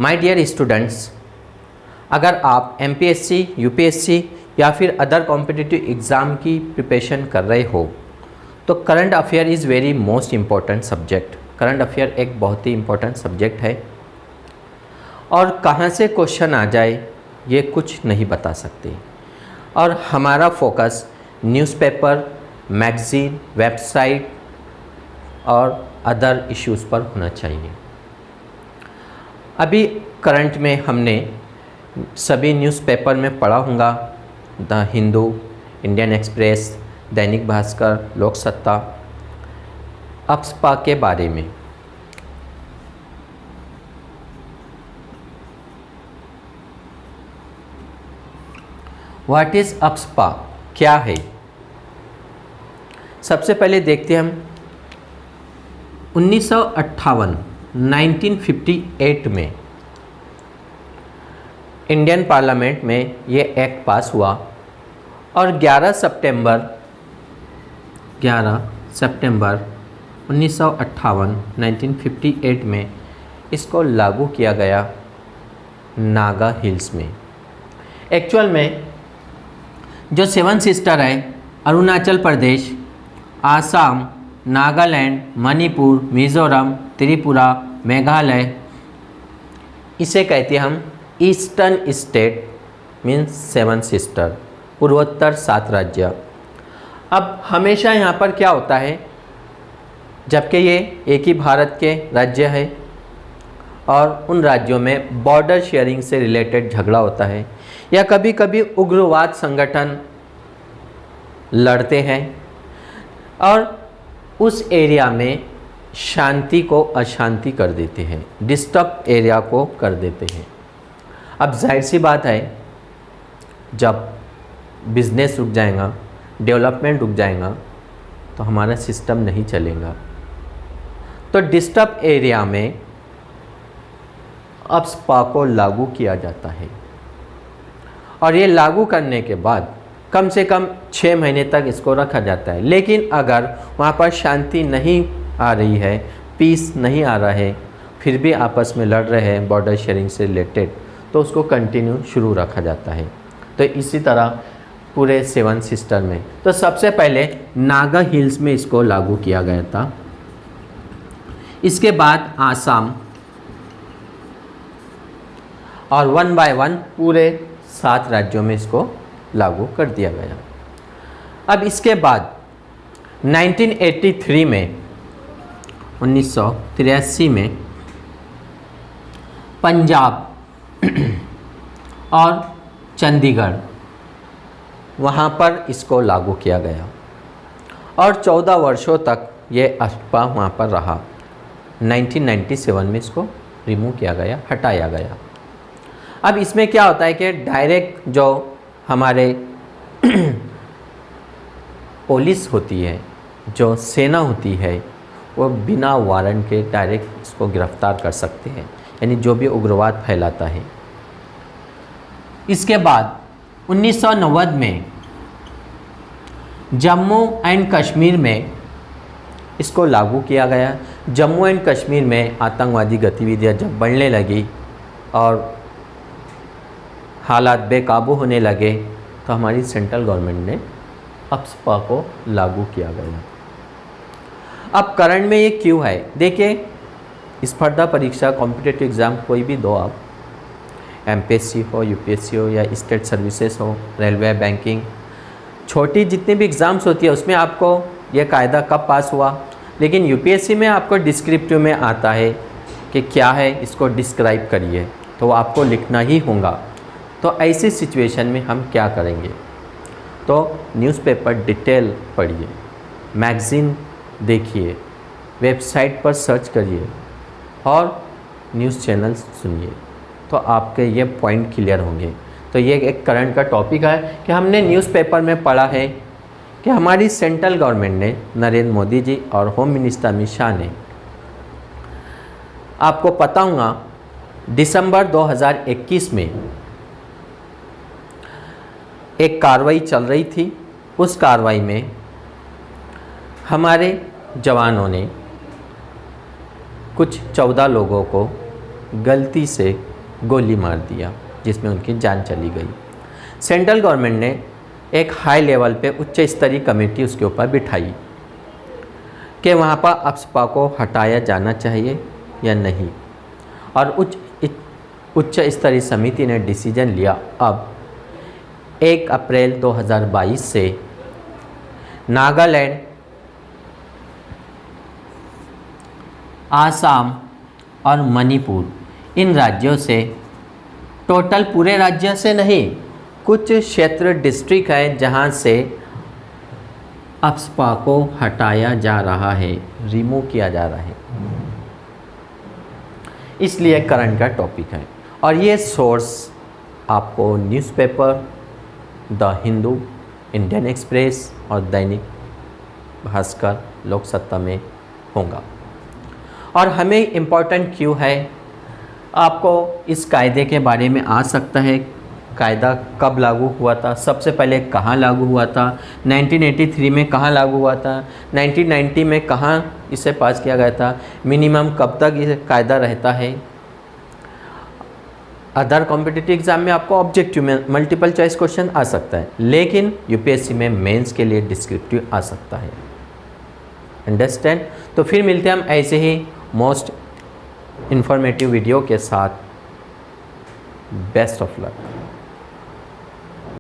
My dear students, अगर आप MPSC, UPSC या फिर अदर कॉम्पिटिटिव एग्ज़ाम की प्रिपरेशन कर रहे हो तो current affair is very most important subject. Current affair एक बहुत ही इम्पॉर्टेंट सब्जेक्ट है और कहाँ से क्वेश्चन आ जाए ये कुछ नहीं बता सकते। और हमारा फोकस न्यूज़पेपर, मैगज़ीन, वेबसाइट और अदर इश्यूज़ पर होना चाहिए। अभी करंट में हमने सभी न्यूज़पेपर में पढ़ा होगा, the Hindu, Indian express, Dainik Bhaskar, लोक सत्ता, अप्सपा के बारे में। व्हाट इज़ अप्सपा, क्या है? सबसे पहले देखते हैं हम 1958 में इंडियन पार्लियामेंट में ये एक्ट पास हुआ और 11 सितंबर 1958 में इसको लागू किया गया नागा हिल्स में। एक्चुअल में जो 7 सिस्टर है, अरुणाचल प्रदेश, आसाम, नागालैंड, मणिपुर, मिज़ोरम, त्रिपुरा, मेघालय, इसे कहते हैं हम ईस्टर्न स्टेट, मीन्स 7 सिस्टर, पूर्वोत्तर 7 राज्य। अब हमेशा यहाँ पर क्या होता है, जबकि ये एक ही भारत के राज्य है और उन राज्यों में बॉर्डर शेयरिंग से रिलेटेड झगड़ा होता है या कभी कभी उग्रवाद संगठन लड़ते हैं और उस एरिया में शांति को अशांति कर देते हैं, डिस्टर्ब एरिया को कर देते हैं। अब जाहिर सी बात है, जब बिजनेस रुक जाएगा, डेवलपमेंट रुक जाएगा तो हमारा सिस्टम नहीं चलेगा। तो डिस्टर्ब एरिया में अप्सपा को लागू किया जाता है और ये लागू करने के बाद कम से कम 6 महीने तक इसको रखा जाता है। लेकिन अगर वहाँ पर शांति नहीं आ रही है, पीस नहीं आ रहा है, फिर भी आपस में लड़ रहे हैं बॉर्डर शेयरिंग से रिलेटेड, तो उसको कंटिन्यू शुरू रखा जाता है। तो इसी तरह पूरे 7 सिस्टर में तो सबसे पहले नागा हिल्स में इसको लागू किया गया था। इसके बाद आसाम और 1 बाय 1 पूरे 7 राज्यों में इसको लागू कर दिया गया। अब इसके बाद 1983 में 1983 में पंजाब और चंडीगढ़, वहाँ पर इसको लागू किया गया और 14 वर्षों तक ये अप्सपा वहाँ पर रहा। 1997 में इसको रिमूव किया गया, हटाया गया। अब इसमें क्या होता है कि डायरेक्ट जो हमारे पुलिस होती है, जो सेना होती है, वो बिना वारंट के डायरेक्ट इसको गिरफ्तार कर सकते हैं, यानी जो भी उग्रवाद फैलाता है। इसके बाद 1990 में जम्मू एंड कश्मीर में इसको लागू किया गया। जम्मू एंड कश्मीर में आतंकवादी गतिविधियां जब बढ़ने लगी और हालात बेकाबू होने लगे तो हमारी सेंट्रल गवर्नमेंट ने अप्सपा को लागू किया गया। अब करंट में ये क्यों है? देखिए, स्पर्धा परीक्षा, कॉम्पिटिटिव एग्ज़ाम कोई भी दो आप, एमपीएससी हो, यूपीएससी हो या स्टेट सर्विसेज हो, रेलवे, बैंकिंग, छोटी जितनी भी एग्ज़ाम्स होती है उसमें आपको ये कायदा कब पास हुआ, लेकिन यूपीएससी में आपको डिस्क्रिप्टिव में आता है कि क्या है, इसको डिस्क्राइब करिए, तो आपको लिखना ही होगा। तो ऐसी सिचुएशन में हम क्या करेंगे? तो न्यूज़पेपर डिटेल पढ़िए, मैगज़ीन देखिए, वेबसाइट पर सर्च करिए और न्यूज़ चैनल सुनिए, तो आपके ये पॉइंट क्लियर होंगे। तो ये एक करंट का टॉपिक है कि हमने न्यूज़पेपर में पढ़ा है कि हमारी सेंट्रल गवर्नमेंट ने, नरेंद्र मोदी जी और होम मिनिस्टर अमित शाह ने, आपको पता होगा दिसंबर 2021 में एक कार्रवाई चल रही थी। उस कार्रवाई में हमारे जवानों ने कुछ 14 लोगों को गलती से गोली मार दिया, जिसमें उनकी जान चली गई। सेंट्रल गवर्नमेंट ने एक हाई लेवल पे उच्च स्तरीय कमेटी उसके ऊपर बिठाई कि वहाँ पर अफस्पा को हटाया जाना चाहिए या नहीं, और उच्च स्तरीय समिति ने डिसीजन लिया अब 1 अप्रैल 2022 से नागालैंड, आसाम और मणिपुर, इन राज्यों से, टोटल पूरे राज्य से नहीं, कुछ क्षेत्र डिस्ट्रिक्ट है जहाँ से अफस्पा को हटाया जा रहा है, रिमूव किया जा रहा है। इसलिए करंट का टॉपिक है। और ये सोर्स आपको newspaper the Hindu, Indian express और दैनिक भास्कर, लोक सत्ता में होगा। और हमें इम्पोर्टेंट क्यों है, आपको इस कायदे के बारे में आ सकता है, कायदा कब लागू हुआ था, सबसे पहले कहाँ लागू हुआ था, 1983 में कहाँ लागू हुआ था, 1990 में कहाँ इसे पास किया गया था, मिनिमम कब तक ये कायदा रहता है। अदर कॉम्पिटिटिव एग्ज़ाम में आपको ऑब्जेक्टिव में मल्टीपल चॉइस क्वेश्चन आ सकता है, लेकिन यूपीएससी में मेंस के लिए डिस्क्रिप्टिव आ सकता है। अंडरस्टैंड? तो फिर मिलते हैं हम ऐसे ही मोस्ट इन्फॉर्मेटिव वीडियो के साथ। Best of luck.